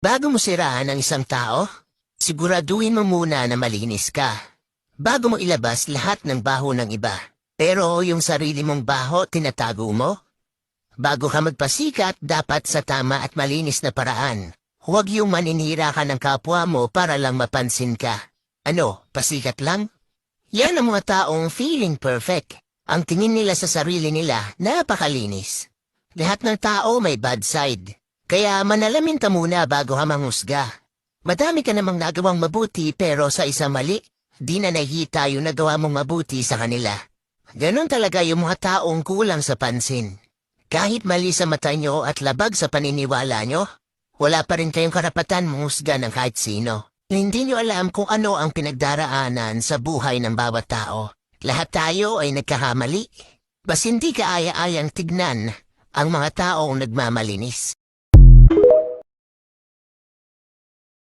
Bago mo siraan ang isang tao, siguraduhin mo muna na malinis ka. Bago mo ilabas lahat ng baho ng iba. Pero yung sarili mong baho, tinatago mo? Bago ka magpasikat, dapat sa tama at malinis na paraan. Huwag yung maninira ka ng kapwa mo para lang mapansin ka. Ano, pasikat lang? Yan ang mga taong feeling perfect. Ang tingin nila sa sarili nila, napakalinis. Lahat ng tao may bad side. Kaya manalamin ka muna bago ka manghusga. Madami ka namang nagawang mabuti pero sa isang mali, di na nakita yung nagawa mong mabuti sa kanila. Ganon talaga yung mga taong kulang sa pansin. Kahit mali sa mata nyo at labag sa paniniwala nyo, wala pa rin kayong karapatan manghusga ng kahit sino. Hindi nyo alam kung ano ang pinagdaraanan sa buhay ng bawat tao. Lahat tayo ay nagkakamali. Bas hindi ka aya-ayang tignan ang mga taong nagmamalinis.